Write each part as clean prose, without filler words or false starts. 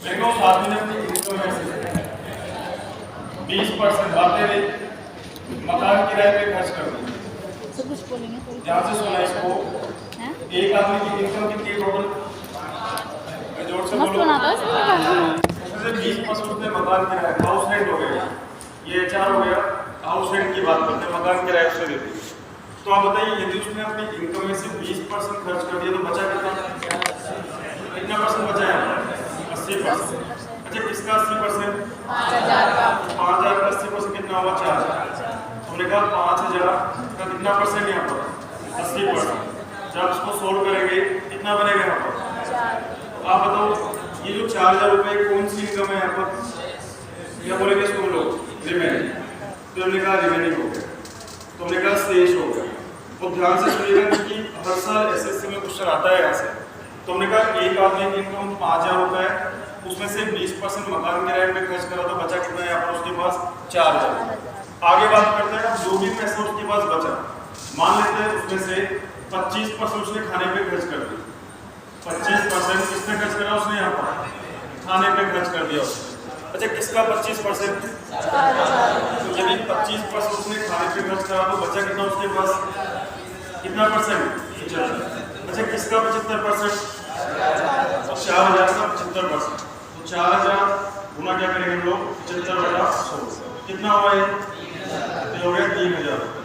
देखो उस आदमी ने अपनी इनकम में से 20% बातें रही मकान किराए पे खर्च कर दी। सब कुछ बोलेंगे तो ध्यान से सुना इसको। हैं? एक आदमी की इनकम कितनी है टोटल? जोर से मस्त बोलो। बनाता है इसमें गाना। उसमें से 20% उसने मकान किराया हाउस रेंट हो गया, ये HR हो गया। हाउस रेंट की बात करते हैं, मकान किराया उससे देती। तो आप बताइए यदि उसने अपनी इनकम में से 20% खर्च कर दिया तो बचा कितना परसेंट बचा है? 80%। अच्छा किसका 80%? 5,000 का 80% कितना हुआ? 4,000। हमने कहा 5,000 का कितना परसेंट यहाँ पर? 80%। जब इसको सोल्व करेंगे कितना बनेगा यहाँ पर? तो आप बताओ ये जो 4,000 रुपये कौन सी इनकम है यहाँ पर? क्या बोलेंगे इसको लोग? रिमेनिंग। तो हमने कहा रिमेनिंग हो गया, तो हमने कहा शेष हो गया। तो ध्यान से सुनिएगा क्योंकि हर साल SSC में क्वेश्चन आता है यहाँ से। तो हमने कहा एक आदमी की इनकम 5,000 रुपये है, उसमें से 20% मकान किराए पे खर्च करा तो बचा कितना है यहाँ पर उसके पास? 4,000। आगे बात करते हैं जब जो भी पैसा उसके पास बचा, मान लेते हैं उसमें से 25% उसने खाने पे खर्च कर दिया। 25% किसने खर्च करा? उसने यहाँ पर खाने पे खर्च कर दिया उसने। अच्छा किसका 25%? तो यदि 25% उसने खाने पे खर्च करा तो बचा कितना उसके पास? कितना परसेंट? 75। अच्छा किसका 75%? तो 4,000 का 75%। तो 4,000 गुना क्या करेंगे हम लोग? 75/100। कितना हुआ ये? हो गया 3,000 रुपये।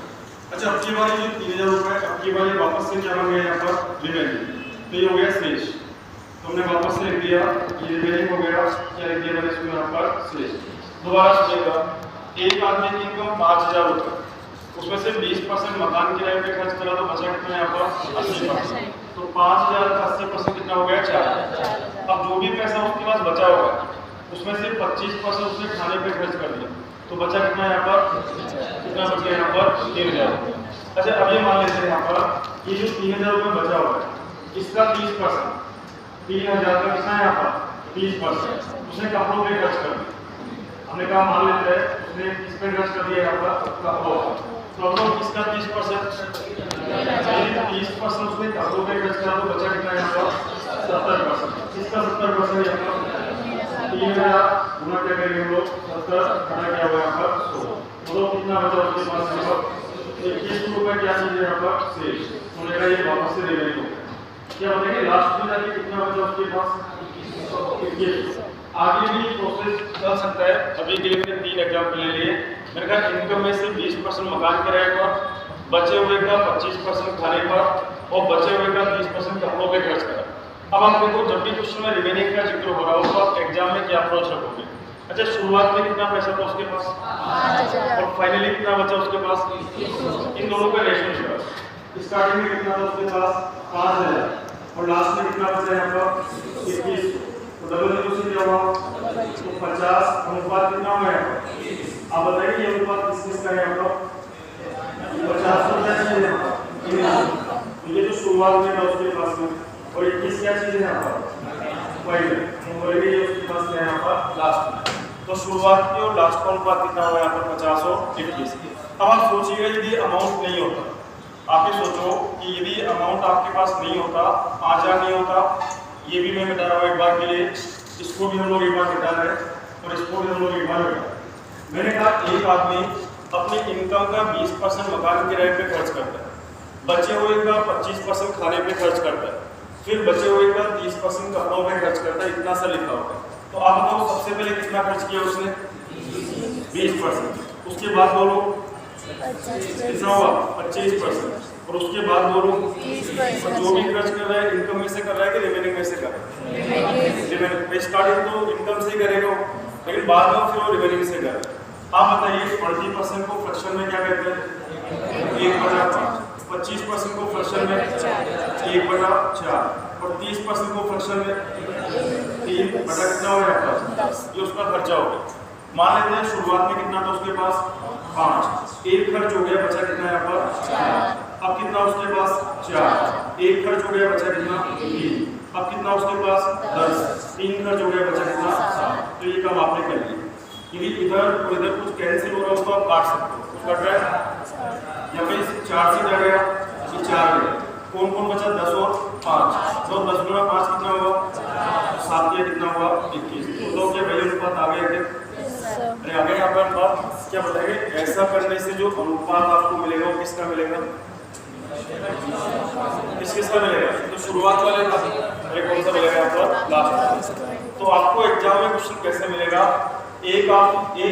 अच्छा अब की बार ये 3,000 रुपये अब की बार वापस से क्या बन गया यहाँ पर? रिमेनिंग। तो ये हो गया शेष। तो हमने वापस से लिख दिया ये रिमेनिंग हो गया। क्या लिख दिया मैंने इसको यहाँ पर? शेष। दोबारा सुनिएगा, एक आदमी की इनकम 5,000 रुपये, उसमें से 20% मकान किराए पे खर्च करा तो बचा कितना यहाँ पर? 80%। तो 5,000 का 80% कितना हो गया? 4,000। अब जो भी पैसा उसके पास बचा होगा उसमें से 25% उसने खाने पे खर्च कर दिया तो बचा कितना यहाँ पर? कितना बच गया यहाँ पर? 3,000 रुपये। अच्छा अब ये मान लेते हैं यहाँ पर ये जो 3,000 रुपये बचा हुआ है इसका 30%, 3,000 का कितना है यहाँ पर? 30% उसने कपड़ों पे खर्च कर दिया। हमने कहा मान लेते हैं उसने किस पे खर्च कर दिया यहाँ पर? कपड़ों। तो अब लोग इसका 30%, 30% उसने कपड़ों पे खर्च करा तो बचा कितना यहाँ पर? 70%। इसका 70% यहाँ पर 3,000 गुना क्या करेंगे हम लोग? 70 गुना क्या हुआ यहाँ पर? 100। तो कितना बचा उसके पास यहाँ पर? 21 रुपये क्या चीज है यहाँ पर? शेष। उन्होंने कहा ये वापस से रिमेनिंग हो गया। क्या बताएंगे लास्ट में जाके कितना बचा उसके पास? 21। आगे भी प्रोसेस चल सकता है। अभी के लिए मैंने 3 एग्जाम्पल ले लिए। मैंने कहा इनकम में से 20% मकान किराए पर, बचे हुए का 25% खाने पर और बचे हुए का 30% कपड़ों पे खर्च करा। अब आप देखो जब भी क्वेश्चन में रिमेनिंग का जिक्र हो रहा हो तो आप एग्जाम में क्या अप्रोच रखोगे? अच्छा शुरुआत में कितना पैसा था उसके पास 5,000 और फाइनली कितना बचा उसके पास? इन दोनों का रेशियो निकालो। स्टार्टिंग में कितना था उसके पास? 5,000 और लास्ट में कितना बचा यहाँ पर? 21। तो डबल रेशियो क्या हुआ? तो 50 अनुपात कितना हो गया? आप बताइए ये अनुपात किस किस का है यहाँ पर? 50 तो क्या चीज है? तो ये जो शुरुआत में था उसके पास में और 21 क्या चीज है यहाँ पर? फाइनल। हम बोलेंगे ये उसके पास है यहाँ पर लास्ट में। तो शुरुआत की और लास्ट का अनुपात कितना हुआ यहाँ पर? 50 और 21। अब आप सोचिएगा यदि अमाउंट नहीं होता, आप ये सोचो कि यदि अमाउंट आपके पास नहीं होता, 5,000 नहीं होता, ये भी मैं बता रहा हूँ एक बार के लिए, इसको भी हम लोग एक बार बता रहे हैं और इसको भी हम लोग एक बार बता रहे हैं। मैंने कहा एक आदमी अपनी इनकम का 20% मकान किराए पे खर्च करता है, बचे हुए का 25% खाने पे खर्च करता है, फिर बचे हुए का 30% कपड़ों पे खर्च करता है। इतना सा लिखा होगा। तो आप बताओ सबसे पहले कितना खर्च किया उसने? 20%। उसके बाद बोलो कितना हुआ? 25%। और उसके बाद बोलो जो भी खर्च कर रहा है इनकम में से कर रहा है कि रिमेनिंग में से कर रहा है? रिमेनिंग। स्टार्टिंग तो इनकम से ही करेगा लेकिन बाद में फिर वो रिमेनिंग से कर रहा है। आप बताइए 20% को फ्रैक्शन में क्या कहते हैं? 1/5। 25% को फ्रैक्शन में 1/4 और 30% को फ्रैक्शन में 3/, कितना हो गया? 10। ये उसका खर्चा हो गया। मान लेते हैं शुरुआत में कितना था उसके पास? 5। एक खर्च हो गया, बचा कितना यहाँ पर? 4। अब कितना उसके पास? 4। एक खर्च हो गया, बचा कितना? 3। अब कितना उसके पास? 10। 3 खर्च हो गया, बचा कितना? 7। तो ये काम आपने कर लिया। यदि इधर और इधर कुछ कैंसिल हो रहा हो तो आप काट सकते हो। कुछ कट रहा है यहाँ पे 4 से क्या गया? 4 गया। कौन कौन बचा? 10 और 5। तो 10 गुना 5 कितना हुआ? 7 के कितना हुआ? 21। तो 2 के वही अनुपात आ गए थे। सर अरे आगे यहाँ पर बात क्या बताएंगे? ऐसा करने से जो अनुपात आपको मिलेगा वो किसका मिलेगा? किसका मिलेगा? तो शुरुआत वाले का। अरे कौन सा मिलेगा यहाँ पर? लास्ट। तो आपको एग्जाम में क्वेश्चन कैसे मिलेगा? एक आदमी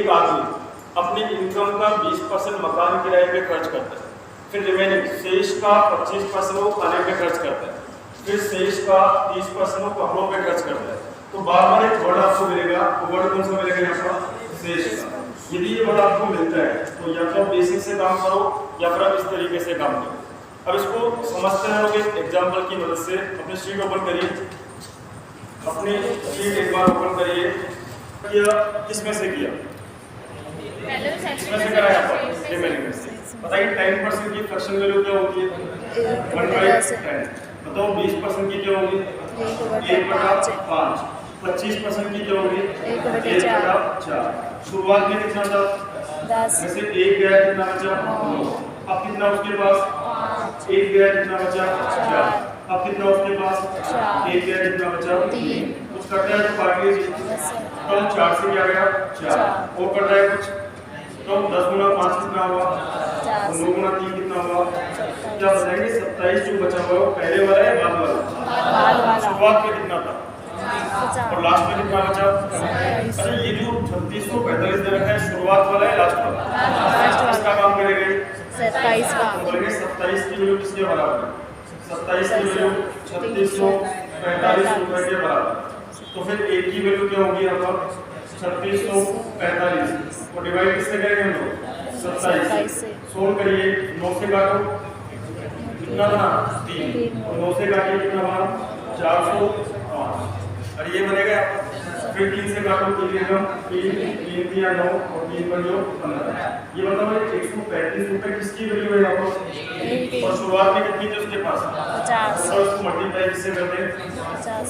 अपनी इनकम का 20% मकान किराए पे खर्च करता है, फिर रिमेनिंग शेष का 25% वो खाने पे खर्च करता है, फिर शेष का 30% वो कपड़ों पे खर्च करता है। तो बार बार एक वर्ड आपको मिलेगा, वो वर्ड कौन सा मिलेगा यहाँ पर? शेष का। यदि ये वर्ड आपको मिलता है तो या तो बेसिक से काम करो या फिर आप इस तरीके से काम करो। अब इसको समझते हैं लोग एग्जाम्पल की मदद से। अपनी शीट ओपन करिए, अपनी शीट एक बार ओपन करिए। किया किसमें से किया? किसमें से करा यहाँ पर? रिमेनिंग में से। बताइए 10% की फ्रैक्शन वैल्यू क्या होती है? 1/10। बताओ 20% की क्या होगी? 1/5। 25% की क्या होगी? 1/4। शुरुआत में कितना था? 10 में से 1 गया, कितना बचा? 9। अब कितना उसके पास? 1 गया, कितना बचा? 4। अब कितना उसके पास? 1 गया, कितना बचा? 3। कुछ कट रहा है तो काट लीजिए। तो 4 से क्या गया? 4। वो कट रहा है कुछ, तो 10 गुना 5 कितना हुआ? 9 गुना 3 कितना हुआ? क्या बताएंगे? 27 जो बचा हुआ है वो पहले वाला है बाद वाला? शुरुआत में कितना था और लास्ट में कितना बचा? अच्छा ये जो 3645 दे रखा है शुरुआत वाला है लास्ट वाला? इसका काम करेंगे 27 का। बोलेंगे 27 की वैल्यू किसके बराबर है? 27 की वैल्यू 3645 रुपए के बराबर। तो फिर एक की वैल्यू क्या होगी यहाँ पर? 3645 को डिवाइड किससे करेंगे हम लोग? 27 से। सोल्व करिए, 9 से काटो कितना बना? 3। और 9 से काटिए कितना बना? 405। और ये बनेगा फिर 3 से काटो 3 3 दिया 9 और 3 पर जो 15। ये बताओ 135 रुपए किसकी वैल्यू है यहाँ पर? और शुरुआत में कितनी थी उसके पास? 50। और उसको मल्टीप्लाई किससे करते हैं?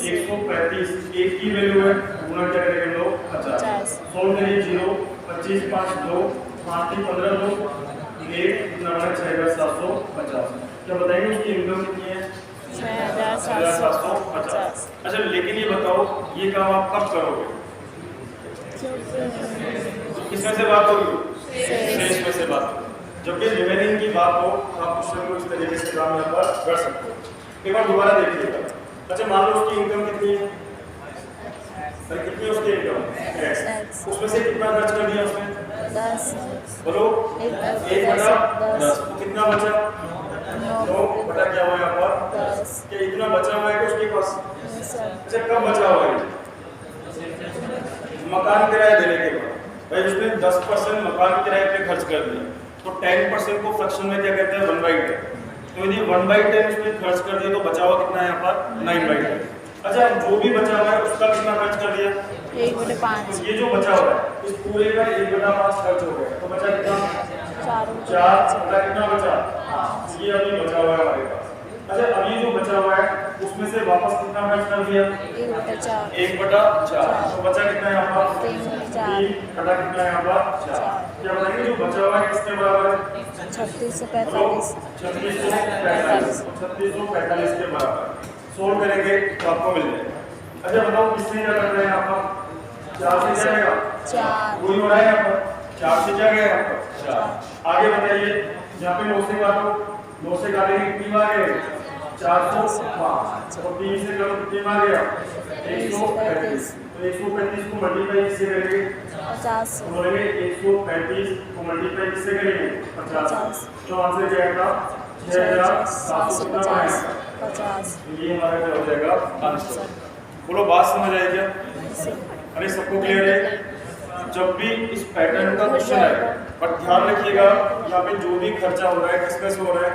135। एक की वैल्यू है, गुना क्या करेंगे हम लोग? 50। सोल्व करिए 0 25 5 2 5 3 15 2 1 कितना बना? 6750। क्या बताएंगे उसकी इनकम कितनी है? 6750। अच्छा लेकिन ये बताओ ये काम आप कब करोगे? किसमें से बात होगी? शेष में से बात। जब भी रिमेनिंग की बात हो आप क्वेश्चन को इस तरीके से काम यहाँ पर कर सकते हो। एक बार दोबारा देखिएगा। अच्छा मान लो उसकी इनकम कितनी है? सर कितनी उसकी इनकम? उसमें से कितना खर्च कर दिया उसने? 10। बोलो 1/10। तो कितना बचा? 9 बटा क्या हुआ यहाँ पर? 10। क्या इतना बचा हुआ है कि उसके पास? अच्छा कब बचा हुआ है? मकान किराया देने के बाद। भाई उसने 10% मकान किराए पे खर्च कर दिया, तो 10% को फ्रैक्शन में क्या कहते हैं? 1/10। तो यदि 1/10 उसने खर्च कर दिया तो बचा हुआ कितना है यहाँ पर? 9/10। अच्छा जो भी बचा हुआ है उसका कितना खर्च कर दिया? 1/5। ये जो बचा हुआ है इस पूरे का 1/5 खर्च हो गया, तो बचा कितना? 4 बटा कितना बचा? ये अभी बचा हुआ है हमारे पास। अच्छा अभी जो बचा हुआ है उसमें से वापस कितना खर्च कर दिया? 1/4। तो बचा कितना यहाँ पर? 3 बटा कितना यहाँ पर? 4। क्या बताएंगे जो बचा हुआ है किसके बराबर है? 3645। 3645 के बराबर। सोल्व करेंगे तो आपको मिल जाएगा। अच्छा बताओ किससे क्या कर रहे हैं यहाँ पर? 4 से क्या आएगा? 4 वही हो रहा है यहाँ पर। 4 से क्या गया यहाँ पर? 4। आगे बताइए यहाँ पे 9 से काटो, 9 से काटेंगे कितनी बार गए? 405। और 3 से करो कितनी बार गया? 135। तो 135 को मल्टीप्लाई किससे करेंगे? 50। बोलेंगे 135 को मल्टीप्लाई किससे करेंगे? 50। तो आंसर क्या आएगा? 6750। ये हमारा क्या हो जाएगा? आंसर। बोलो बात समझ आई क्या? अरे सबको क्लियर है? जब भी इस पैटर्न का क्वेश्चन आएगा, पर ध्यान रखिएगा यहाँ पे जो भी खर्चा हो रहा है किसमें से हो रहा है?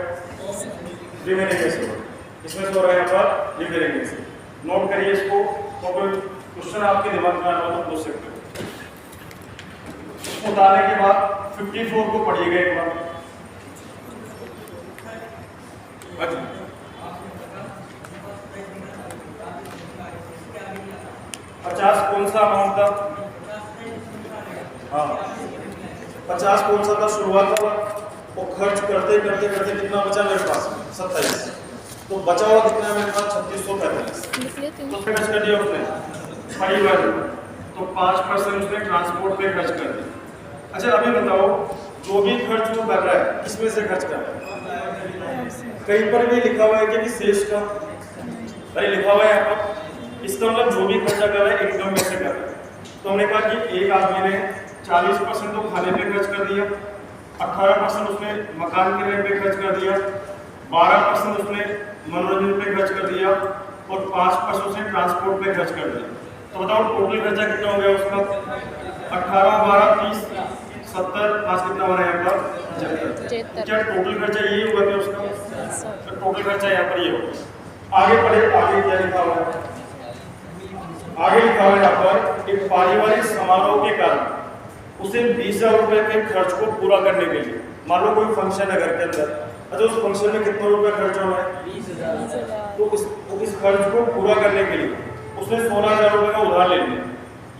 रिमेनिंग में से हो रहा है। इसमें से हो रहा है यहाँ पर रिमेनिंग में से। नोट करिए इसको, तो कोई क्वेश्चन आपके दिमाग में आ रहा हो तो पूछ सकते हो। इसको उतारने के बाद 54 को पढ़िएगा एक बार। 50 कौन सा अमाउंट था? हाँ 50 कौन सा था? शुरुआत वाला। वो खर्च करते करते करते कितना बचा मेरे पास? 27। तो बचा हुआ कितना है मेरे पास 3645। तो उसने खर्च कर दिया उसने परिवहन, तो 5% उसने ट्रांसपोर्ट पे खर्च कर दिया। अच्छा अभी बताओ जो भी खर्च वो कर रहा है किसमें से खर्च कर रहा है? कहीं पर भी लिखा हुआ है कि शेष का, अरे लिखा हुआ है यहाँ पर, इसका मतलब जो भी खर्चा कर रहा है इनकम में से कर रहा है। तो हमने कहा कि एक आदमी ने 40% तो खाने पे खर्च कर दिया, 18% उसने मकान किराए पे खर्च कर दिया, 12% उसने मनोरंजन पे खर्च कर दिया और 5% उसने ट्रांसपोर्ट पे खर्च कर दिया। तो बताओ टोटल खर्चा कितना हो गया उसका? 18, 12, 30, 70, 5 कितना हो रहा है यहाँ पर? 75। क्या टोटल खर्चा यही होगा क्या उसका? तो टोटल खर्चा यहाँ पर ये होगा। आगे पढ़े, आगे क्या लिखा हुआ है? आगे लिखा हुआ है यहाँ पर, एक पारिवारिक समारोह के कारण उसे 20,000 रुपए के खर्च को पूरा करने के लिए, मान लो कोई फंक्शन है घर के अंदर, अच्छा उस फंक्शन में कितना रुपए खर्च हो रहा है? 20,000। तो इस खर्च को पूरा करने के लिए उसने 16,000 रुपए का उधार ले लिया।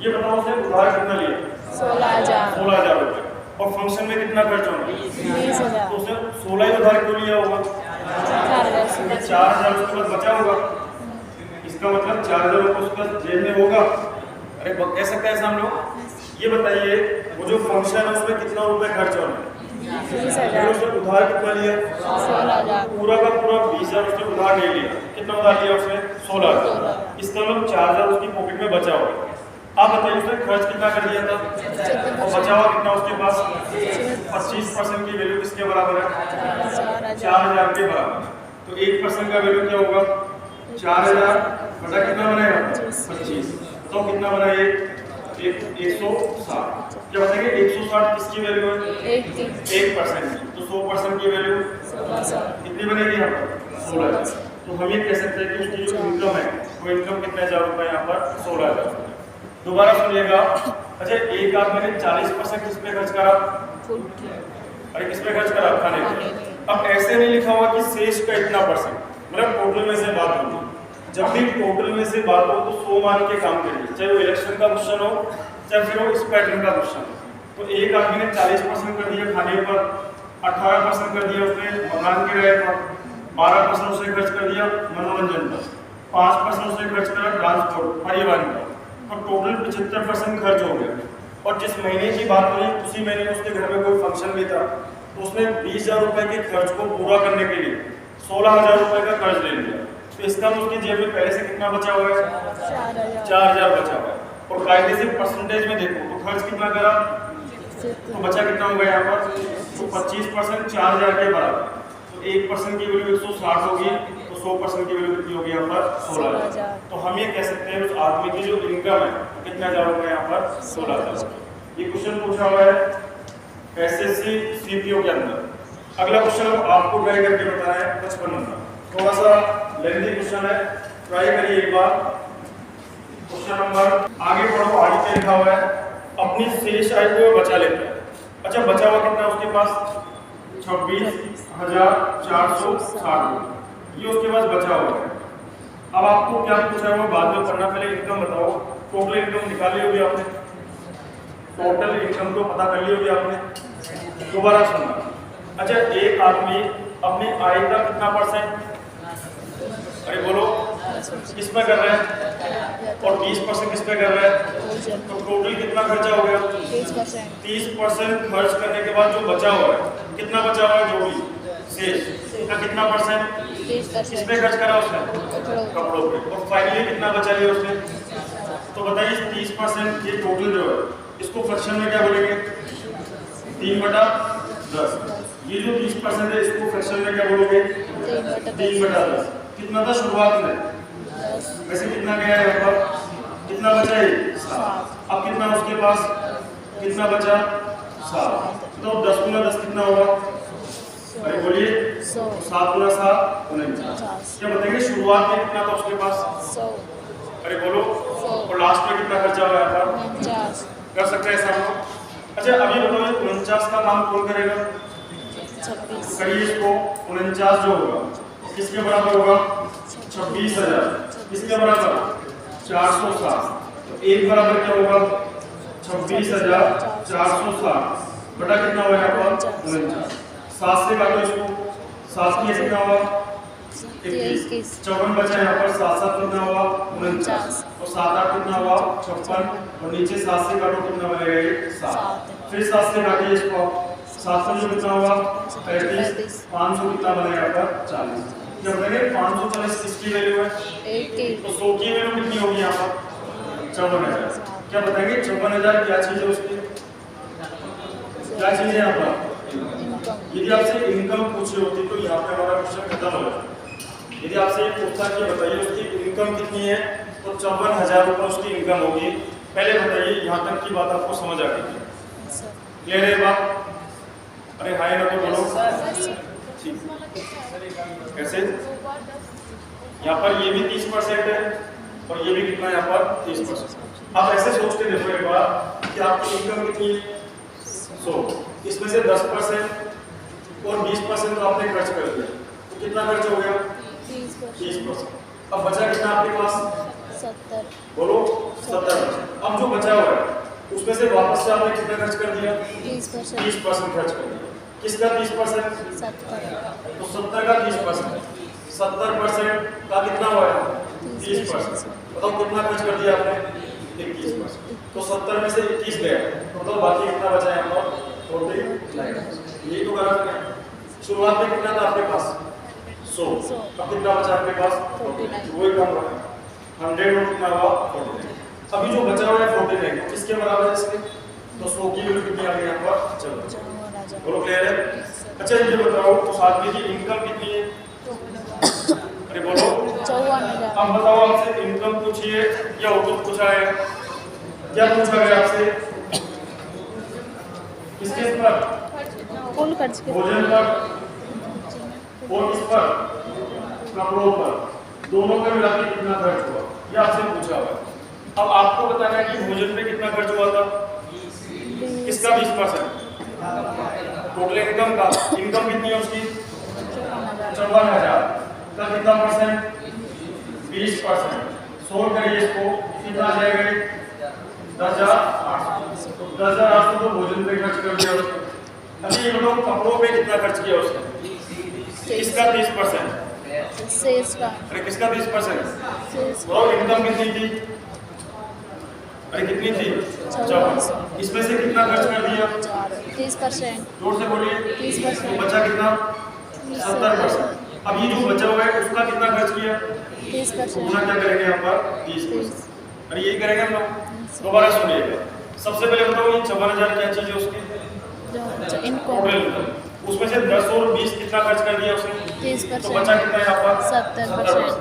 ये बताओ उसने उधार कितना लिया? 16,000 रुपए। और फंक्शन में कितना खर्च होना? 20,000। तो उसने 16 ही उधार क्यों लिया होगा? 4,000 उसके पास बचा होगा। इसका मतलब 4,000 रुपये उसका जेब में होगा। अरे कह सकते हैं हम लोग। ये बताइए वो जो फंक्शन है उसमें कितना रुपए खर्च होना है? 20,000। उसने उधार कितना लिया? 16,000। पूरा का पूरा 20,000 उसने उधार ले लिया। कितना उधार लिया उसने? 16,000। इसका मतलब 4,000 उसकी पॉकेट में बचा हुआ। आप बताइए उसने खर्च कितना कर दिया था और बचा हुआ कितना उसके पास? 25% की वैल्यू किसके बराबर है? 4,000 के बराबर। तो 1% का वैल्यू क्या होगा? 4,000 बटा कितना बनेगा? 25। तो कितना बना ये? 160। क्या बताएंगे 160 किसकी वैल्यू है? 1% की। तो 100% की वैल्यू कितनी बनेगी यहाँ पर? 16,000। तो हम ये कह सकते हैं कि उसकी जो इनकम है वो इनकम कितने हजार रुपए यहाँ पर? 16,000। दोबारा सुनिएगा। अच्छा एक आदमी ने 40% किस पे खर्च करा? अरे किस पे खर्च करा? खाने पे। अब ऐसे नहीं लिखा हुआ कि शेष का इतना %, मतलब टोटल में से बात होगी। जब भी टोटल में से बात हो तो 100 मान के काम करिए, चाहे वो इलेक्शन का क्वेश्चन हो चाहे फिर वो इस पैटर्न का क्वेश्चन हो। तो एक आदमी ने 40% कर दिया खाने पर, 18% कर दिया उसने मकान किराए पर, 12% उसने खर्च कर दिया मनोरंजन पर, 5% उसने खर्च करा ट्रांसपोर्ट परिवहन पर, और टोटल 75% खर्च हो गया। और जिस महीने की बात हुई उसी महीने में उसके घर में कोई फंक्शन भी था, तो उसने 20,000 रुपए के खर्च को पूरा करने के लिए 16,000 रुपए का कर्ज ले लिया। तो इसका तो उसकी जेब में पहले से कितना बचा हुआ है? 4,000 बचा हुआ है। और कायदे से परसेंटेज में देखो तो खर्च कितना करा तो बचा कितना होगा यहाँ पर? तो 25% 4,000 के बराबर। तो 1% की वैल्यू 160 होगी, तो 100% की वैल्यू कितनी होगी यहाँ पर? 16,000। तो हम ये कह सकते हैं उस आदमी की जो इनकम है कितना हजार होगा यहाँ पर? 16,000। ये क्वेश्चन पूछा हुआ है एसएससी सीपीओ के अंदर। अगला क्वेश्चन आपको ट्राई करके बताना है 55 नंबर। थोड़ा सा लेंथी क्वेश्चन है, ट्राई करिए एक बार। क्वेश्चन नंबर आगे बढ़ो, आगे क्या लिखा हुआ है? अपनी शेष आय को बचा लेता है। अच्छा बचा हुआ कितना उसके पास? 26,460। ये उसके पास बचा हुआ है। अब आपको क्या पूछा है वो बाद में पढ़ना, पहले इनकम बताओ। टोटल इनकम निकाली होगी आपने, टोटल इनकम को पता कर ली होगी आपने। दोबारा सुनना। अच्छा एक आदमी अपनी आय का कितना %? अरे बोलो किस पे कर रहा है? और 20% किस पे कर रहा है? तो टोटल कितना खर्चा हो गया? 30% खर्च करने के बाद जो बचा हुआ है, कितना बचा हुआ है जो भी शेष का कितना %? किस पे खर्च करा उसने? कपड़ों पे। और फाइनली कितना बचा लिया उसने? तो बताइए 30% ये टोटल जो है इसको फ्रैक्शन में क्या बोलेंगे? 3/10। ये जो 30% है इसको फ्रैक्शन में क्या बोलोगे? 3/10। कितना था शुरुआत में? वैसे कितना गया है यहाँ पर? कितना बचा है? 7। अब कितना उसके पास? कितना बचा? 7। तो 10 गुना 10 कितना होगा? अरे बोलिए 7 गुना 7 49। क्या बताएंगे शुरुआत में कितना था उसके पास? 100। अरे बोलो। और लास्ट में कितना खर्चा हुआ यहाँ पर? 49। कर सकते हैं ऐसा हम? अच्छा अभी बताओ 49 का काम कौन करेगा? 26। करिए इसको। 49 जो होगा किसके बराबर होगा? 26,000। किसके बराबर? 460। तो एक बराबर क्या होगा? 26,460 बटा कितना होगा यहाँ पर? 49। 7 से काटो इसको। 7 की कितना होगा? 21 54 बचा यहाँ पर, 7 7 कितना हुआ 49, 49 और 7 8 कितना हुआ 56, और नीचे 7 से काटो कितना बनेगा ये 7, फिर 7 से काटिए इसको, 7 से जो कितना हुआ 35, 500 कितना बनेगा यहाँ पर 40। जब बनेंगे 540 किसकी वैल्यू है, 80 तो 100 की वैल्यू कितनी होगी यहाँ पर 54,000। क्या बताएंगे 54,000 क्या चीज है उसकी, क्या चीज है यहाँ पर। इनकम यदि आपसे इनकम पूछी होती तो यहाँ पे हमारा क्वेश्चन खत्म हो जाता। यदि आपसे ये पूछता कि बताइए उसकी इनकम कितनी है, तो 54,000 रुपये उसकी इनकम होगी। पहले बताइए यहाँ तक की बात आपको समझ आ गई है, सर क्लियर है बात। अरे हाय ना तो बोलो ठीक। कैसे यहाँ पर ये भी 30% है और ये भी कितना यहाँ पर 30%। आप ऐसे सोच के देखो एक बार कि आपकी इनकम कितनी है 100, इसमें से 10% और 20% तो आपने खर्च कर दिया, तो कितना खर्च हो गया 30%। अब बचा कितना आपके पास 70 बोलो 70%। अब जो बचा हुआ है उसमें से वापस से आपने कितना खर्च कर दिया 30% 30% खर्च कर दिया। किसका 30%, 70 तो 70 का 30%, 70% का कितना हुआ है 30%। बताओ कितना खर्च कर दिया आपने 21%, तो 70 में से 21 गया, तो बाकी कितना बचा है यहाँ पर 49। यही तो गलत है। शुरुआत में कितना था आपके पास 100, अब कितना बचा आपके पास 49 वही कम हुआ 100 और कितना हुआ 49। अभी जो बचा हुआ है 49 तो किसके बराबर है इसके, तो 100 की वैल्यू कितनी आ गई यहाँ पर चलो बोलो क्लियर है। अच्छा ये बताओ उस आदमी की इनकम कितनी है, अरे बोलो 54,000 अब बताओ आपसे इनकम पूछिए या आउटपुट पूछा है, क्या पूछा गया आपसे, किसके पर फुल खर्च के भोजन पर और किस पर कपड़ों पर, दोनों का मिला के कितना खर्च हुआ ये आपसे पूछा हुआ है। अब आपको बताना है कि भोजन पे कितना खर्च हुआ था, किसका 20%, टोटल इनकम का, इनकम कितनी है उसकी 54,000 का कितना परसेंट 20%, 100 करिए इसको कितना आ जाएगा 10,800, 10,800 तो भोजन पे खर्च कर दिया उसने। अभी ये बताओ कपड़ों पे कितना खर्च किया उसने, किसका 30%, सेल्स का अरे किसका 30%, सेल्स और इनकम कितनी थी, अरे कितनी थी 54, इसमें से कितना खर्च कर दिया 30% जोर से बोलिए, 30% तो बचा कितना 70%। अब ये जो बचा हुआ है उसका कितना खर्च किया, 30% गुना क्या करेंगे यहाँ पर 30%। अरे यही करेंगे हम लोग। दोबारा सुनिएगा, सबसे पहले बताओ ये 54,000 क्या चीज है उसकी जो इनकम टोटल, उसमें से 10 और 20 कितना खर्च कर दिया उसने, 30% तो बचा कितना यहाँ पर 70%।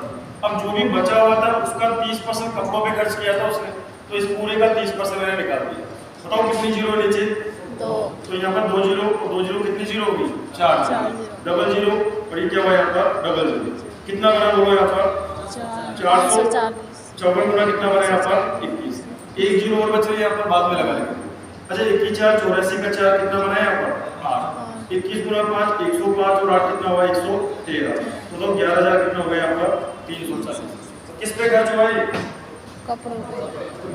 अब जो भी बचा हुआ था उसका 30% कपड़ों पे खर्च किया था उसने, तो इस पूरे का 30% मैंने निकाल दिया। बताओ कितनी जीरो है नीचे, दो तो यहाँ पर 2 जीरो, 2 जीरो कितनी जीरो होगी 4 4 डबल जीरो, और ये क्या हुआ यहाँ पर डबल जीरो, कितना बना बोलो यहाँ पर 440 54 गुना कितना बना यहाँ पर 21, एक जीरो और बच रही है यहाँ पर बाद में लगा लेंगे। अच्छा 21 4 84 का 4 कितना बना है यहाँ पर 8, 21 गुना 5 105 और 8 कितना हुआ 113, तो 11,000 कितना हो गया यहाँ पर 340। किस पे खर्च हुआ है कपड़ों पे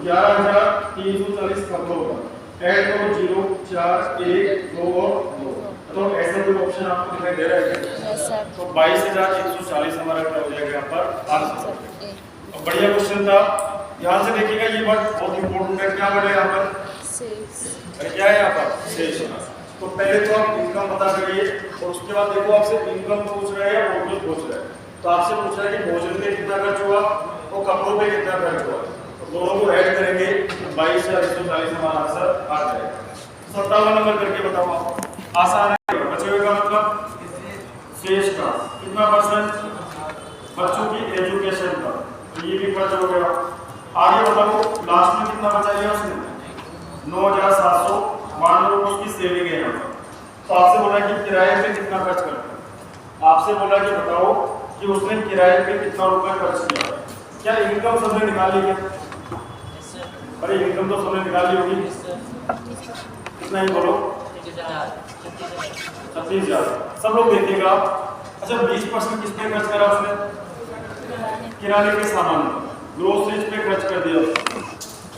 11,340 कपड़ों पर। ऐड करो 0 4 1 2 और 2, तो ऐसा कोई ऑप्शन आपको दिखाई दे रहा है क्या, यस सर तो 22,140 हमारा क्या हो जाएगा यहाँ पर आंसर। ए अब बढ़िया क्वेश्चन था, ध्यान से देखिएगा ये वर्ड बहुत इंपॉर्टेंट है। क्या वर्ड है यहाँ पर, सेल्स अरे क्या है यहाँ पर शेष। तो पहले तो आप इनकम पता करिए और उसके बाद देखो आपसे इनकम पूछ रहा है या आउटपुट पूछ रहा है, तो आपसे पूछ रहा है कि भोजन पे कितना खर्च हुआ और कपड़ों पे कितना खर्च हुआ, तो दोनों को ऐड करेंगे 22,140 हमारा आंसर आ जाएगा। 57 नंबर करके बताओ आप, आसान है। बचे हुए का मतलब शेष का कितना परसेंट, बच्चों की एजुकेशन का, तो ये भी खर्च हो गया। आगे बताओ लास्ट में कितना बचा लिया उसने 9,792 रुपये उसकी सेविंग है यहाँ पर। तो आपसे बोला कि किराए पे कितना खर्च करता है, आपसे बोला कि बताओ कि उसने किराए पे कितना रुपया खर्च किया। क्या इनकम सबने निकाल ली क्या, अरे इनकम तो सबने निकाल ली होगी, कितना ही बोलो 36,000 सब लोग देखिएगा। अच्छा 20% किस पे खर्च करा उसने, किराने के सामान ग्रोसरीज पे खर्च कर दिया,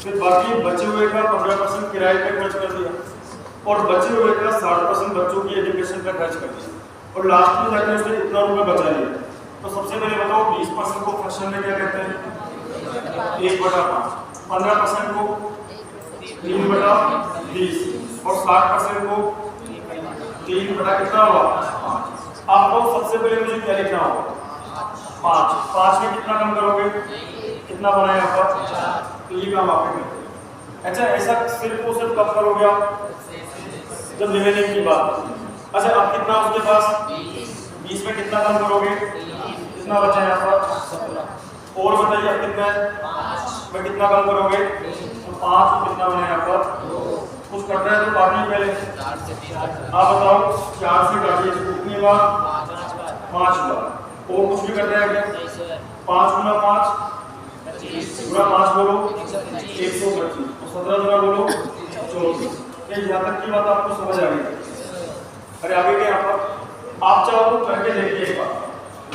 फिर बाकी बचे हुए का 15% किराए पे खर्च कर दिया, और बचे हुए का 60% बच्चों की एजुकेशन पे खर्च कर दिया, और लास्ट में जाकर उसने इतना रुपये बचा लिया। तो सबसे पहले बताओ 20% को फ्रैक्शन में क्या कहते हैं? 1/5। 15% को 3/20 और 60% को 3 कितना होगा? 5। आपको सबसे पहले मुझे क्या लिखना होगा? 5। 5 में कितना कम करोगे? कितना बना है यहाँ पर? तो ये काम आपके करते हैं। अच्छा, ऐसा सिर्फ और सिर्फ कब करोगे आप? जब रिमेनिंग की बात। अच्छा, अब कितना उसके पास? 20 में कितना कम करोगे? कितना बचा है यहाँ पर? और बताइए अब कितना है? में कितना कम करोगे? तो 5 में कितना बना है यहाँ पर? कुछ कट रहा है तो काटिए पहले। आप बताओ, 4 से काटिए इसको कितनी बार? 5 बार। और कुछ भी कट रहा है क्या? 5 गुना 5 गुना 5 बोलो 125। तो 17 गुना बोलो 24। यहाँ तक की बात आपको समझ आ गई? अरे आगे क्या यहाँ पर? आप चाहो तो करके देखिए एक बार।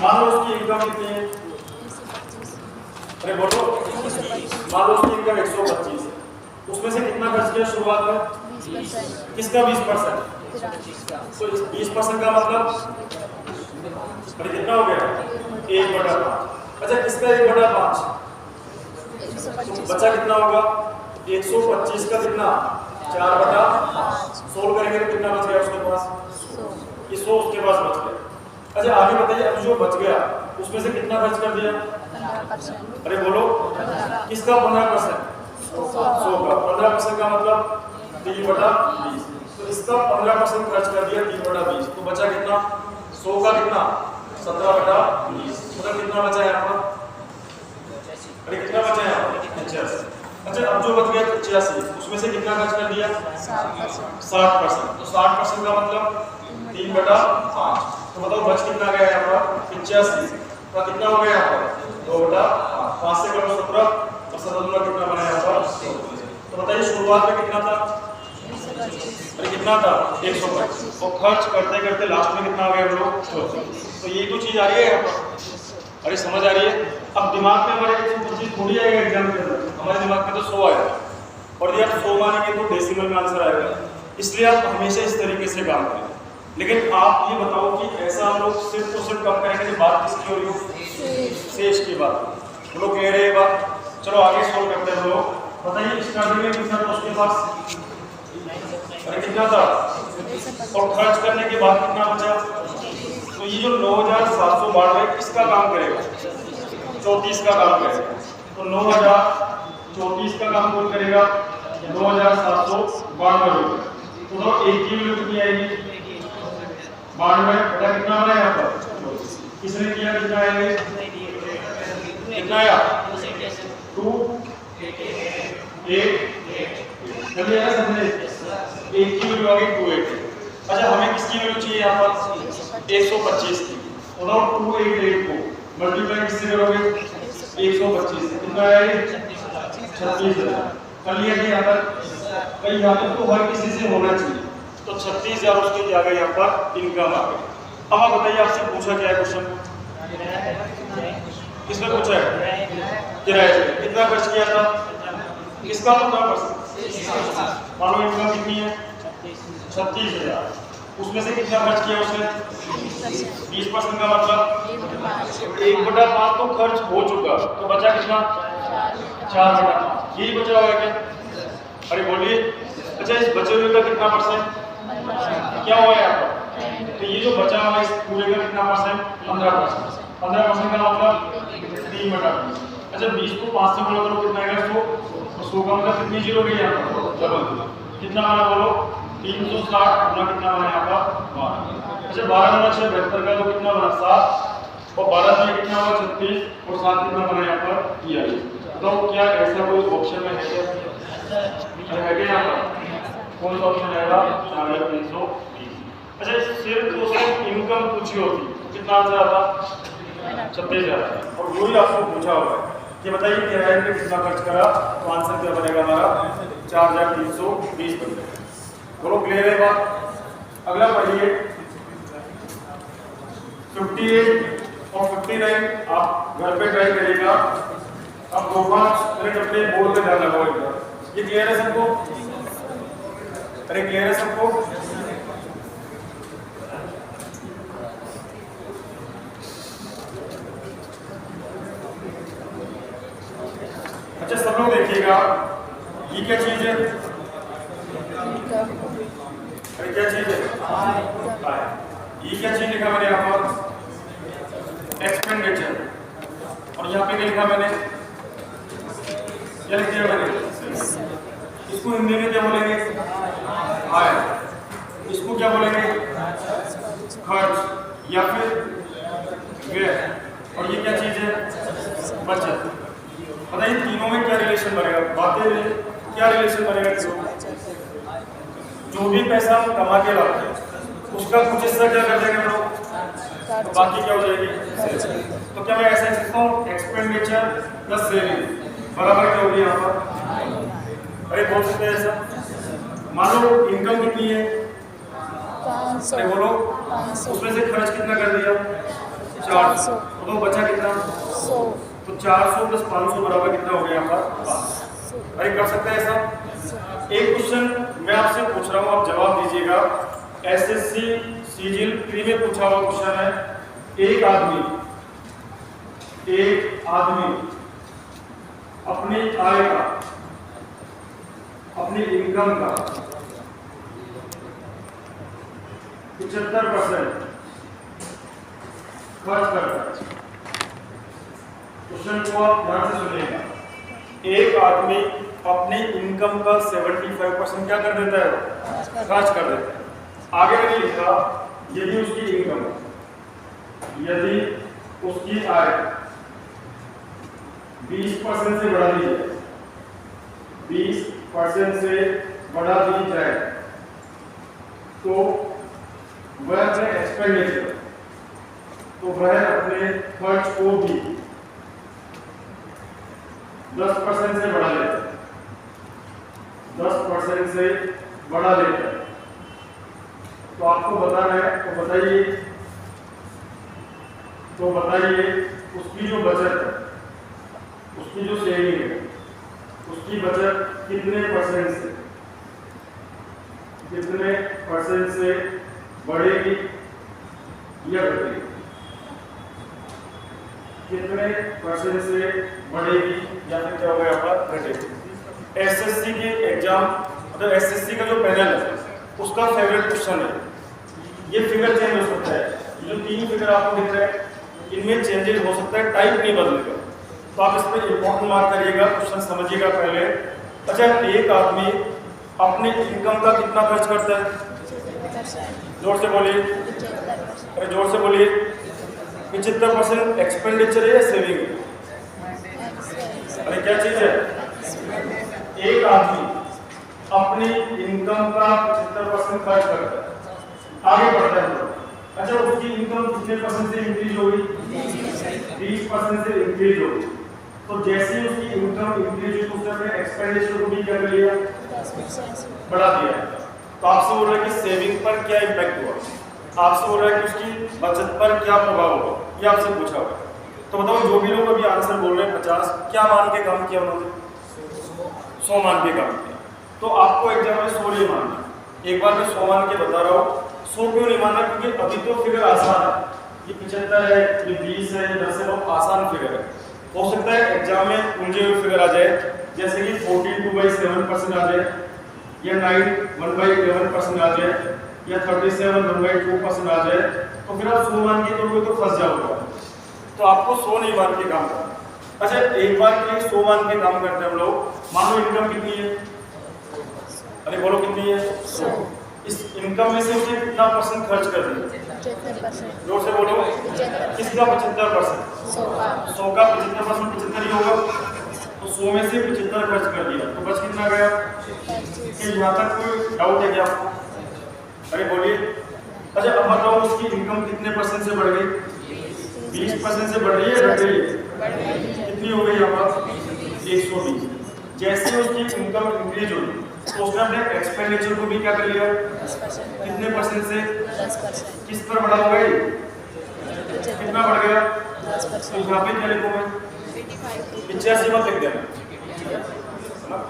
मान लो उसकी इनकम कितनी है? अरे बोलो, मान लो उसकी इनकम 125 है, उसमें से कितना खर्च किया शुरुआत में? 20%। किसका 20%? तो 20% का मतलब अरे कितना हो गया? 1/5। अच्छा, किसका 1/5? तो बचा कितना होगा? 125 का कितना? 4/5। सोल्व करेंगे तो कितना बच गया उसके पास? ये 100 उसके पास बच गया। अच्छा, आगे बताइए, अब जो बच गया उसमें से कितना खर्च कर दिया? 15%। अरे बोलो, किसका 15%? 100 का। 15% का मतलब 3/20। तो इसका 15% खर्च कर दिया 3/20। तो बचा कितना? 100 का कितना? 17/20। मतलब कितना बचा है यहाँ पर? अरे कितना बचा है यहाँ पर? 85। अच्छा, अब जो बच गया 85, उसमें से कितना खर्च कर दिया? 60%। तो 60% का मतलब 3/5। तो बताओ बच कितना गया यहाँ पर? 85। तो कितना हो गया यहाँ पर? 2/5। 5 से करो 17 और 17 कितना बना यहाँ पर? 34। तो बताइए शुरुआत में कितना था? अरे कितना था? 125। और खर्च करते करते लास्ट में कितना आ गया हम लोग? 34। तो ये तो चीज आ रही है यहाँ पर। अरे समझ आ रही है? अब दिमाग में हमारे 125 थोड़ी आएगा एग्जाम के अंदर, हमारे दिमाग में तो 100 आएगा। और यदि आप 100 मानेंगे तो डेसिमल में आंसर आएगा। इसलिए आप हमेशा इस तरीके से काम करें। लेकिन आप ये बताओ कि ऐसा हम लोग सिर्फ तो सिर्फ कम करेंगे कि बात किसकी हो रही हो? शेष की बात। लोग कह रहे हैं बात। चलो आगे सोल्व करते हैं लोग। बताइए स्टार्टिंग में कितना था उसके पास? अरे कितना था? और खर्च करने के बाद कितना बचा? तो ये जो 9792 किसका काम करेगा? 34 का काम करेगा। तो 9034 का काम कौन करेगा? 9792। तो एक की वैल्यू कितनी आएगी? 92 बटा कितना बना यहाँ पर? किसने किया? कितना आएगा? कितना आया? 2 8 चलिए ना समझे? एक की वैल्यू आ गई 280। अच्छा, हमें किसकी वैल्यू चाहिए यहाँ पर? 125 की। तो 288 को मल्टीप्लाई किससे करोगे? 125 से। कितना आएगा? 36,000। कर लिया कि यहाँ तक? भाई यहाँ तक तो हर किसी से होना चाहिए। तो 36,000 उसके क्या गए यहाँ पर? इनकम आ गई। अब आप बताइए, आपसे पूछा क्या है क्वेश्चन? किसने पूछा है? किराए से। कितना खर्च किया था? किसका 15%? मानो इनकम कितनी है? 36,000। उसमें से कितना खर्च किया उसने? 20% का मतलब 1/5 तो खर्च हो चुका। तो बचा कितना? 4/5। यही बचा हुआ है क्या? अरे बोलिए। अच्छा, इस बचे हुए का कितना परसेंट क्या हुआ है यहाँ पर? तो ये जो बचा हुआ है इस पूरे का कितना परसेंट? 15%। 15% का मतलब 3/20। अच्छा, 20 को 5 से गुणा करो कितना आएगा? 100। तो 100 का मतलब कितनी जीरो गई यहाँ पर? डबल। कितना बना बोलो? 360 गुना कितना बना यहाँ पर? 12। अच्छा, 12 गुना 6 72 का तो कितना बना? 7। और 12 में कितना हुआ? 36। और 7 कितना बना यहाँ पर? 43। तो क्या ऐसा कोई ऑप्शन में है क्या? है क्या यहाँ पर? कौन सा ऑप्शन आएगा? 4320। अच्छा, सिर्फ तो सिर्फ इनकम पूछी होती तो कितना आंसर आता? 36,000। और वही आपको पूछा होगा कि बताइए किराए पे कितना खर्च करा, तो आंसर क्या बनेगा हमारा? 4,320 बनेगा। बोलो क्लियर है बात? अगला पढ़िए 58 और 59। आप घर पे ट्राई करिएगा। अब 2-5 मिनट अपने बोर्ड पे ध्यान लगाओ एक बार। ये क्लियर है सबको? अरे क्लियर है सबको? सब लोग देखिएगा, ये क्या चीज है? अरे क्या चीज है? ये क्या चीज लिखा मैंने यहाँ पर? एक्सपेंडिचर। और यहाँ पे क्या लिखा मैंने? क्या लिख दिया मैंने? इसको हिंदी में क्या बोलेंगे? आय। इसको क्या बोलेंगे? खर्च या फिर व्यय। और ये क्या चीज है? बचत। बताइए तीनों में क्या रिलेशन बनेगा? बातें क्या रिलेशन बनेगा? जो भी पैसा हम कमा के लाते हैं उसका कुछ हिस्सा क्या कर देंगे हम लोग, तो बाकी क्या हो जाएगी? तो क्या मैं ऐसा लिख सकता हूँ एक्सपेंडिचर प्लस सेविंग बराबर क्या होगी यहाँ पर? अरे बोल सकते हैं ऐसा? मान लो इनकम कितनी है? 500। अरे बोलो। 500। उसमें से खर्च कितना कर दिया? 400। तो बचा कितना? 100। तो 400 प्लस 500 बराबर कितना हो गया यहाँ पर? 500। अरे कर सकते हैं ऐसा? एक क्वेश्चन मैं आपसे पूछ रहा हूँ, आप जवाब दीजिएगा। एसएससी सीजीएल प्री में पूछा हुआ क्वेश्चन है। एक आदमी अपनी आय का, अपनी इनकम का 75% खर्च करता है। क्वेश्चन को आप ध्यान से सुनिएगा। एक आदमी अपनी इनकम का 75% क्या कर देता है? खर्च कर देता है। आगे मैंने लिखा यदि उसकी इनकम, यदि उसकी आय 20% से बढ़ा दी जाए, 20% से बढ़ा दी जाए तो वह अपने एक्सपेंडिचर, तो वह अपने खर्च को भी 10% से बढ़ा लेता है, 10% से बढ़ा लेता है। तो आपको बताना है, तो बताइए उसकी जो बचत है, उसकी जो सेविंग है, उसकी बचत कितने परसेंट से बढ़ेगी या घटेगी? कितने परसेंट से बढ़ेगी या फिर क्या होगा यहाँ पर? घटेगी। एसएससी के एग्जाम, मतलब एसएससी का जो पैनल है उसका फेवरेट क्वेश्चन है। ये फिगर चेंज हो सकता है, ये जो 3 फिगर आपको दिख रहा है इनमें चेंजेस हो सकता है, टाइप नहीं बदलेगा। तो आप इस पर इंपॉर्टेंट मार्क करिएगा, क्वेश्चन समझिएगा पहले। अच्छा, एक आदमी अपनी इनकम का कितना खर्च करता है? जोर से बोलिए, अरे जोर से बोलिए। 75% एक्सपेंडिचर है या सेविंग है? अरे क्या चीज है? एक आदमी अपनी इनकम का 75% खर्च करता है। आगे बढ़ता है। अच्छा, उसकी इनकम कितने परसेंट से इंक्रीज होगी? 20% से इंक्रीज होगी। तो जैसे ही उसकी इनकम इंक्रीज हुई तो उसने अपने एक्सपेंडिचर को भी क्या कर लिया? बढ़ा दिया। तो आपसे बोल रहा है कि सेविंग पर क्या इम्पैक्ट हुआ, आपसे बोल रहा है कि उसकी बचत पर क्या प्रभाव हुआ, ये आपसे पूछा हुआ। तो बताओ जो भी लोग अभी आंसर बोल रहे हैं 50, क्या मान के काम किया उन्होंने? 100 मान के काम किया। तो आपको एग्जाम में 100 नहीं मानना। एक बार मैं 100 मान के बता रहा हूँ। 100 क्यों नहीं मानना? क्योंकि अभी तो फिगर आसान है, ये 75 है, ये 20 है, ये 10 है, बहुत आसान फिगर है। हो सकता है एग्जाम में उलझे हुए फिगर आ जाए, जैसे कि 42/7% आ जाए, या 9 1/11% आ जाए, या 37 1/2% आ जाए। तो फिर आप 100 मान के करोगे तो फंस जाओगे। तो आपको 100 नहीं मान के काम करना। अच्छा, एक बार के लिए 100 मान के काम करते हैं हम लोग। मान लो इनकम कितनी है? अरे बोलो कितनी है? 100। इस इनकम में से उसने कितना परसेंट खर्च कर दिया? 75%। जोर से बोलो। किसका 75%? 100 का 75%। 75 ही होगा। तो 100 में से 75 खर्च कर दिया तो बच कितना गया? कि यहाँ तक कोई डाउट है क्या आपको? अरे बोलिए। अच्छा, अब बताओ उसकी इनकम कितने परसेंट से बढ़ गई? 20% से बढ़ रही है, घट रही है? कितनी हो गई यहाँ पर? 120। जैसे उसकी इनकम इंक्रीज हुई तो उसने अपने एक्सपेंडिचर को भी क्या कर लिया? 10% कितने परसेंट से? 10%। किस पर बढ़ा हुआ है? कितना बढ़ गया? 10%। तो यहाँ पे क्या लिखूं मैं? 85 मत लिख देना,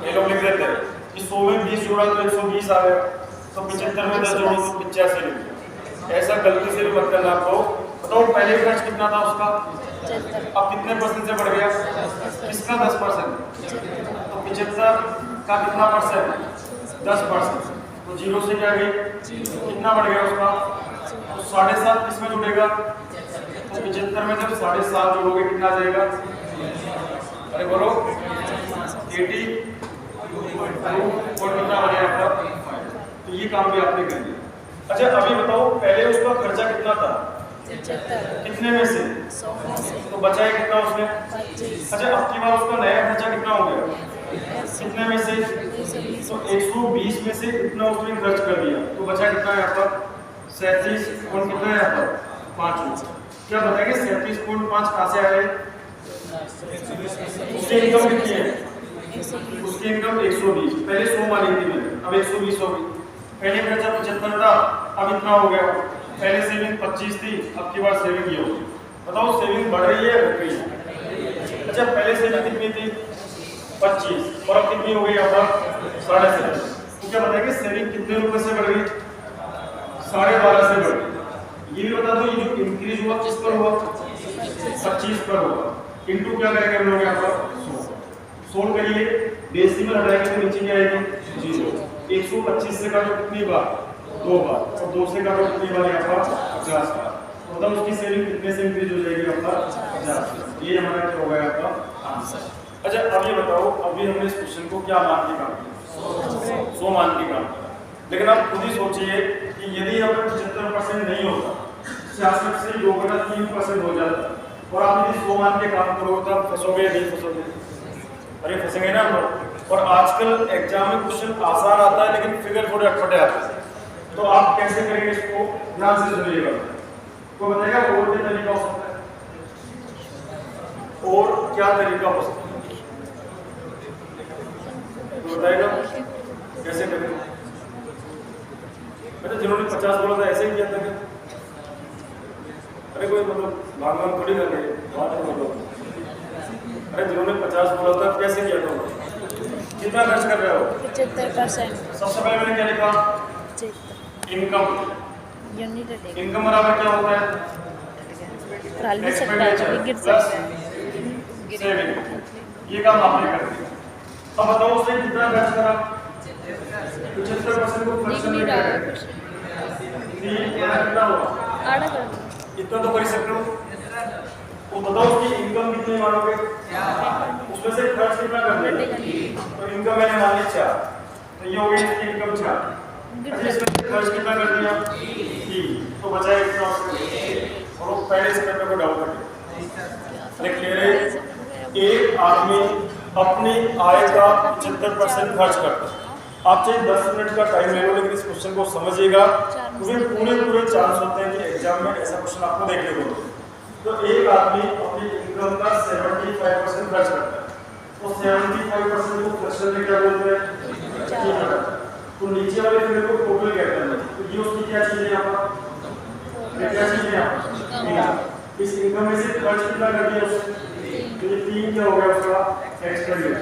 ये लोग लिख देते हैं कि 100 में 20 जोड़ा तो 120 आ गया, तो 75 में 10 जोड़ो तो 85 लिख दिया। ऐसा गलती से भी मत करना। आपको बताओ पहले खर्च कितना था उसका, अब कितने परसेंट से बढ़ गया? किसका 10%? 75 का कितना परसेंट? 10%। तो 0 से क्या गई, कितना बढ़ गया उसका? तो 7.5 किस में जुड़ेगा? तो 75 में जब 7.5 जोड़ोगे कितना आ जाएगा? अरे बोलो 80 और कितना बनेगा आपका? तो ये काम भी आपने कर लिया। अच्छा अभी बताओ पहले उसका खर्चा कितना था? 75 कितने में से? 100 में से तो बचा है कितना उसमें? 25 अच्छा अब की बार उसका नया खर्चा कितना हो गया? कितने में से? 120 तो 120 में से इतना उसने खर्च कर दिया, तो बचा कितना है आपका? 37 और कितना है आपका? 5। क्या बताएंगे 37.5 कहाँ से आए? उसकी इनकम कितनी है? उसकी इनकम 120, पहले 100 मानी थी मैंने, अब 120 हो गई। पहले खर्चा 75 था, अब इतना हो गया। पहले सेविंग 25 थी, अब की बार सेविंग ये हो गई। बताओ सेविंग बढ़ रही है घट रही है? अच्छा पहले सेविंग कितनी थी? 25 और अब कितनी हो गई आपका? 7.5। तो क्या बताएंगे सेविंग कितने रुपए से बढ़ गई? 12.5 से बढ़ गई। ये भी बता दो ये जो इंक्रीज हुआ किस पर हुआ? 25 पर हुआ। इनटू क्या करेंगे हम लोग यहाँ पर? सोल्व करिए, डेसिमल हटाएंगे तो नीचे क्या आएगी? 0। 125 से काटो कितनी बार? 2 बार। और 2 से काटो कितनी बार यहाँ पर? 50 बार। तो मतलब उसकी सेविंग कितने से इंक्रीज हो जाएगी आपका? 50। ये हमारा क्या हो गया आपका आंसर। अच्छा अब ये बताओ अभी हमने इस क्वेश्चन को क्या मान के काम किया? 100 मान के काम किया। लेकिन आप खुद ही सोचिए कि यदि अगर 75% नहीं होता, 66 से 2/3% हो जाता और आप यदि 100 मान के काम करोगे तो आप फंसोगे या नहीं फंसोगे? अरे फंसेंगे ना हम लोग। और आजकल एग्जाम में क्वेश्चन आसान आता है लेकिन फिगर थोड़े अटपटे आते हैं, तो आप कैसे करेंगे इसको? ध्यान से सुनिएगा। कोई बताएगा और क्या तरीका हो सकता है? और क्या तरीका हो सकता है बताएगा? कैसे करें? बेटा जिन्होंने 50 बोला था ऐसे ही किया था क्या? अरे कोई मतलब भागवान थोड़ी कर रहे हैं। अरे जिन्होंने 50 बोला था कैसे किया था? कितना खर्च कर रहे हो? 75%। सबसे पहले मैंने क्या लिखा? इनकम। यूनिट इनकम बराबर क्या होता है? भी सकता है, गिर सकता है। सेविंग। ये काम आपने कर दिया। अब बताओ उसने कितना खर्च करा? 75% को खर्च नहीं करने रहा का कुछ कितना हुआ? आड़ा कर इतना तो कर सकते हो। तो बताओ उसकी इनकम कितनी मानोगे? उसमें से खर्च कितना कर दिया? तो इनकम मैंने मान ली 4, तो ये हो गई इसकी इनकम 4। अच्छा इसमें खर्च कितना कर दिया? 3, तो बचा कितना उसमें? और पहले स्टेप को डाउन कर दिया। लिख ले रहे एक आदमी अपनी आय का 75% खर्च करता है। आप चाहे 10 मिनट का टाइम ले लो लेकिन इस क्वेश्चन को समझिएगा, क्योंकि पूरे चांस होते हैं कि एग्जाम में ऐसा क्वेश्चन आपको देखने को मिले। तो एक आदमी अपनी इनकम का 75% खर्च करता है, तो 75% को खर्च करने क्या बोलते हैं? तो नीचे वाले फिगर को टोटल कहते हैं। तो ये उसकी क्या चीज है यहाँ पर? क्या चीज है यहाँ पर? इस इनकम में से खर्च कितना कर दिया उसने? तो ये 3 क्या हो गया उसका? एक्सपेंडिचर।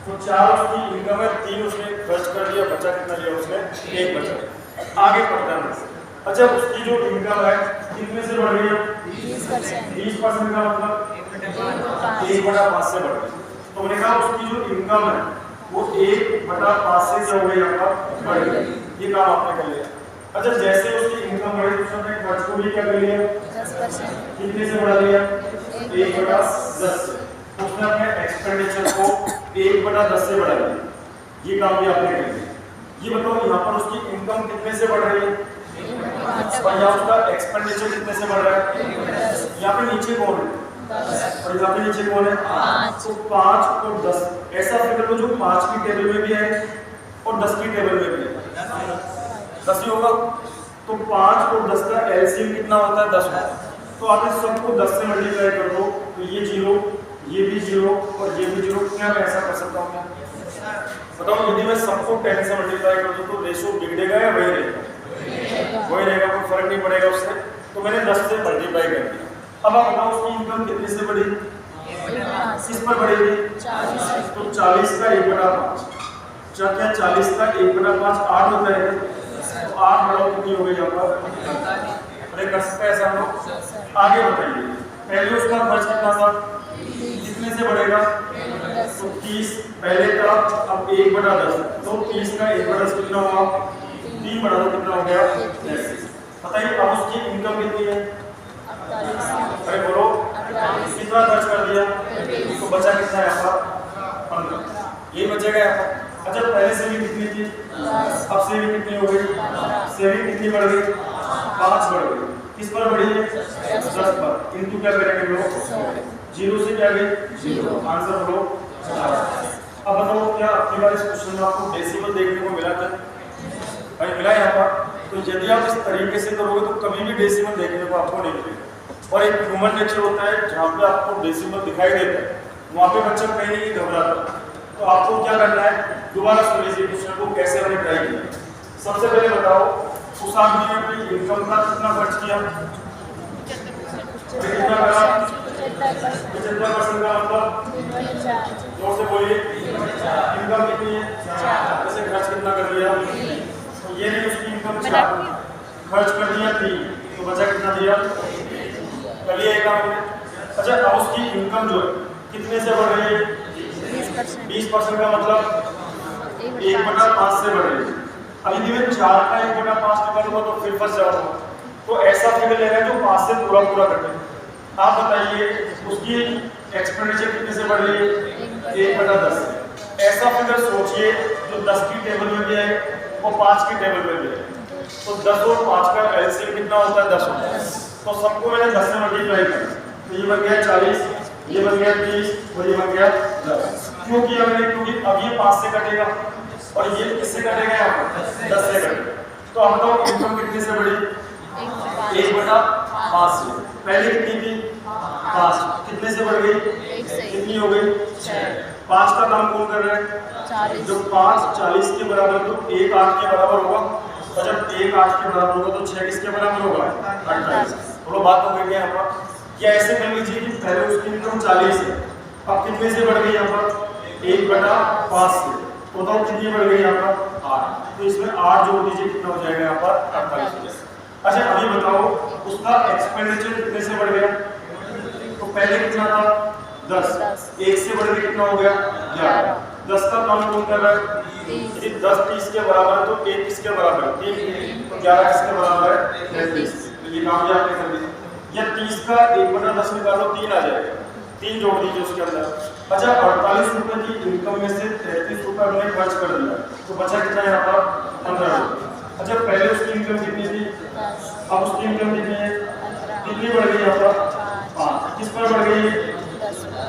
तो 4 उसकी इनकम है, 3 उसने खर्च कर दिया, बचा कितना लिया उसने? 1 बचा। आगे पढ़ते हैं। अच्छा उसकी जो इनकम है कितने से बढ़ रही है? 20% का मतलब 1/5 से बढ़ गई। तो मैंने कहा उसकी जो इनकम है वो 1/5 से क्या हो गई आपका? बढ़ गई। ये काम आपने कर लिया। अच्छा जैसे उसकी इनकम बढ़ी उसने अपने खर्च को भी क्या कर लिया? 10%। कितने से बढ़ा लिया? 1/10 से। उसने अपने एक्सपेंडिचर को 1/10 से बढ़ा लिया। ये काम भी आपने कर लिया। ये बताओ यहाँ पर उसकी इनकम कितने से बढ़ रही है और यहाँ उसका एक्सपेंडिचर कितने से बढ़ रहा है? यहाँ पे नीचे कौन है और यहाँ पे नीचे कौन है? 5। तो 5 और 10 ऐसा फिगर लो जो 5 की टेबल में भी है और 10 की टेबल में भी है। 10 ही होगा। तो 5 और 10 का एलसीएम कितना होता है? 10 होता है। तो आप इस सबको 10 से मल्टीप्लाई कर दो तो ये 0, ये भी 0 और ये भी 0। क्या मैं ऐसा कर सकता हूँ? बताओ यदि मैं सबको 10 से मल्टीप्लाई कर दूँ तो रेशो बिगड़ेगा या वही रहेगा? वही रहेगा, कोई फर्क नहीं पड़ेगा उससे। तो मैंने 10 से मल्टीप्लाई कर दिया। अब आप बताओ उसकी इनकम कितने से बढ़ी? किस पर बढ़ेगी? 40। तो 40 का 1/5 क्या 40 का 1/5 8 होता है। तो 8 बढ़ाओ कितनी हो गई यहाँ पर? अरे कर सकते हैं ऐसा हम लोग। आगे बताइए पहले उसका खर्च कितना था? कितने से बढ़ेगा? तो 30 पहले था, अब 1/10, तो 30 का 1/10 कितना हुआ? 3/10 कितना हो गया? 33। बताइए अब उसकी इनकम कितनी है? 48। अरे बोलो, कितना खर्च कर दिया? तो बचा कितना है यहाँ पर? 15। ये बचेगा यहाँ पर। अच्छा पहले सेविंग कितनी थी? अब सेविंग कितनी हो गई? सेविंग कितनी बढ़ गई? 5 बढ़ गई। किस पर बढ़ी है? 10 पर। इनटू क्या करेंगे लोग? 0 से क्या गई? 0। आंसर बोलो 4। अब बताओ क्या आपकी बार इस क्वेश्चन में आपको डेसिमल देखने को मिला था? भाई मिला यहाँ पर। तो यदि आप इस तरीके से करोगे तो कभी भी डेसिमल देखने को आपको नहीं मिलेगा। और एक ह्यूमन नेचर होता है जहाँ पे आपको डेसिमल दिखाई देता है वहाँ पे बच्चा कहीं नहीं घबराता। तो आपको क्या करना है, दोबारा सुन लीजिए क्वेश्चन को कैसे हमने ट्राई किया। सबसे पहले बताओ उस आदमी ने अपनी इनकम का कितना खर्च किया? कितना करा? 75% का मतलब जोर से बोलिए। इनकम कितनी है? 4। वैसे खर्च कितना कर दिया? तो ये नहीं उसकी इनकम 4 खर्च कर दिया 3, तो बचा कितना दिया? कर लिया एक काम में। अच्छा अब उसकी इनकम जो है कितने से बढ़ रही है? 20% का मतलब 1/5 से बढ़ रही है। अभी मैं 4 का 1/5 निकालूंगा तो फिर फंस जाऊंगा। तो ऐसा फिगर लेना है जो 5 से पूरा पूरा कटे। आप बताइए उसकी एक्सपेंडिचर कितने से बढ़ रही है? 1/10। ऐसा फिगर सोचिए जो 10 की टेबल में भी है और 5 की टेबल में भी है। तो 10 और 5 का एलसीएम कितना होता है? 10 होता है। तो सबको मैंने 10 से मल्टीप्लाई किया तो ये बन गया 40, ये बन गया 30 और ये बन गया 10। क्यों किया मैंने? क्योंकि अब ये 5 से कटेगा और ये किससे कटेगा? यहाँ पर 10 से कटेगा। तो हम तो इनकम कितने से बढ़ी? 1/5 से। पहले कितनी थी? 5। कितने से बढ़ गई? कितनी हो गई? 6। 5 का काम कौन कर रहा है? जब 5 40 के बराबर तो 1 8 के बराबर होगा और जब 1 8 के बराबर होगा तो 6 किसके बराबर होगा? 28। बोलो बात हो गई यहाँ पर। या ऐसे कर लीजिए कि पहले उसकी इनकम 40 है, अब कितने से बढ़ गई यहाँ पर? 1/5 से। तो बताओ कितनी बढ़ गई यहाँ पर? 8। तो इसमें 8 जोड़ दीजिए कितना हो जाएगा यहाँ पर? 48। अच्छा अभी बताओ उसका एक्सपेंडिचर कितने से बढ़ गया? तो पहले कितना था? 10। 1 से बढ़ के कितना हो गया? 11। 10 का काम कौन कर रहा है? 10 30 के बराबर है तो 1 किसके बराबर है? 3। तो 11 किसके बराबर है? 33। तो ये काम भी आपने कर दिया। या 30 का 1/10 निकालो 3 आ जाएगा। 3 जोड़ दीजिए उसके अंदर। अच्छा 48 रुपए की इनकम में से 33 रुपए हमने खर्च कर दिया तो बचा कितना यहाँ पर? 15 रुपए। अच्छा पहले उसकी इनकम कितनी थी? अब उसकी इनकम कितनी है? कितनी बढ़ गई यहाँ पर? 5। किस पर बढ़ गई?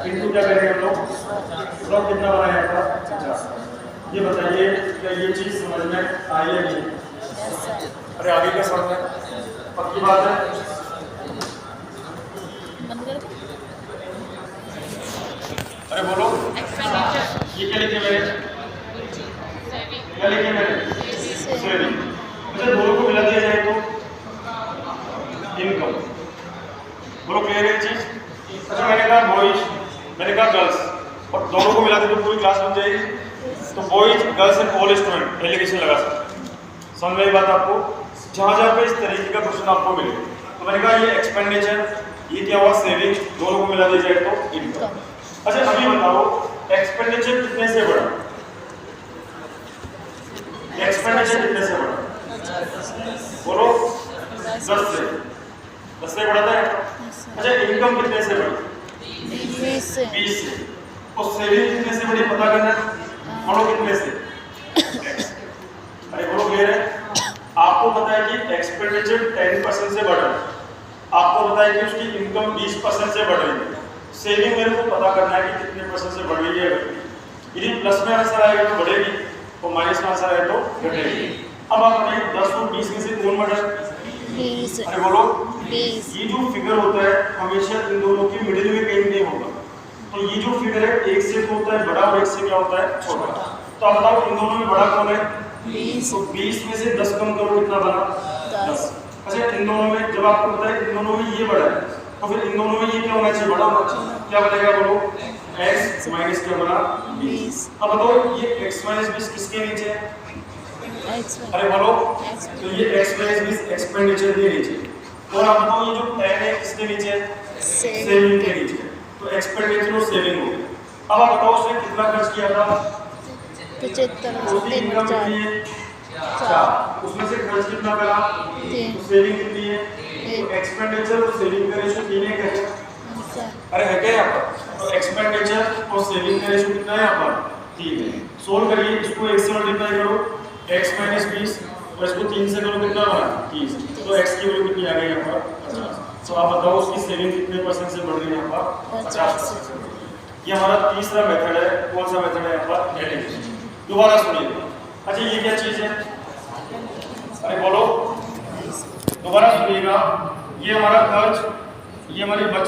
इनको क्या करेंगे हम लोग? तो कितना बना यहाँ पर? 50। ये बताइए क्या ये चीज समझ में आई है नहीं? अरे आगे क्या समझ में? पक्की बात है? अरे बोलो ये क्या लिखे मेरे? क्या लिखे मेरे? सेविंग। अच्छा दोनों को मिला दिया जाए तो इनकम। बोलो क्लियर है चीज? अच्छा मैंने कहा बॉयज, मैंने कहा गर्ल्स और दोनों को मिला दे तो पूरी क्लास बन जाएगी। तो boys girls and all student allegation लगा सकते। समझ में बात आपको? जहाँ जहाँ पे इस तरीके का क्वेश्चन आपको मिले तो मैंने कहा ये एक्सपेंडिचर, ये क्या हुआ? सेविंग। दोनों को मिला दिया जाए तो इनकम। अच्छा अभी बताओ एक्सपेंडिचर कितने से बढ़ा? एक्सपेंडिचर कितने से बढ़ा? बोलो 10 से। 10 से बढ़ा था। अच्छा इनकम कितने से बढ़ी? 20 से। और सेविंग कितने से बढ़ी पता करना है। बोलो कितने से? अरे बोलो क्लियर है? आपको पता है कि एक्सपेंडिचर 10% से बढ़ रहा है, आपको पता है कि उसकी इनकम 20% से बढ़ रही है। सेविंग मेरे को पता करना है कि कितने परसेंट से बढ़ रही है। यदि प्लस में आंसर आएगा तो बढ़ेगी और माइनस में आंसर आए तो घटेगी। अब आप बताइए 10 और 20 में से कौन बढ़ा? 20। अरे बोलो 20। ये जो फिगर होता है हमेशा इन दोनों के मिडिल में कहीं नहीं होगा। तो ये जो फिगर है एक से तो होता है बड़ा और एक से क्या होता है? छोटा। तो आप बताओ इन दोनों में बड़ा कौन है? 20। तो 20 में से 10 कम करो कितना बना? 10। अच्छा इन दोनों में जब आपको पता है इन दोनों में ये बड़ा है तो फिर इन दोनों में ये क्या होना चाहिए? बड़ा होना चाहिए। क्या बनेगा बोलो? x माइनस क्या बना? 20। अब बताओ ये x माइनस 20 किसके नीचे है? अरे बोलो तो ये x माइनस 20 एक्सपेंडिचर के नीचे। और आप बताओ ये जो n है किसके नीचे है? सेविंग के नीचे। तो एक्सपेंडिचर और सेविंग हो गया। अब आप बताओ उसने कितना खर्च किया था? 75 उसकी 3 इनकम 4 कितनी है? 4। उसमें से खर्च कितना करा? 3 तो सेविंग कितनी है? तो एक्सपेंडिचर और सेविंग का रेशियो 3 है क्या? 4 अरे है क्या यहाँ पर? तो एक्सपेंडिचर और सेविंग का रेशियो कितना है यहाँ पर? 3 है। सोल्व करिए, इसको 1 से मल्टीप्लाई करो, x माइनस 20, और इसको 3 से करो, कितना बना? 30। तो x की वैल्यू कितनी आ गई यहाँ पर? 50। तो आप बताओ उसकी सेविंग कितने परसेंट से बढ़ रही है यहाँ पर? 50%। ये हमारा तीसरा मेथड है। कौन सा मेथड है यहाँ पर? एडिशन। दोबारा सुनिए। अच्छा ये क्या चीज है? अरे बोलो, दोबारा सुनिएगा। ये हमारा खर्च, ये हमारी बचत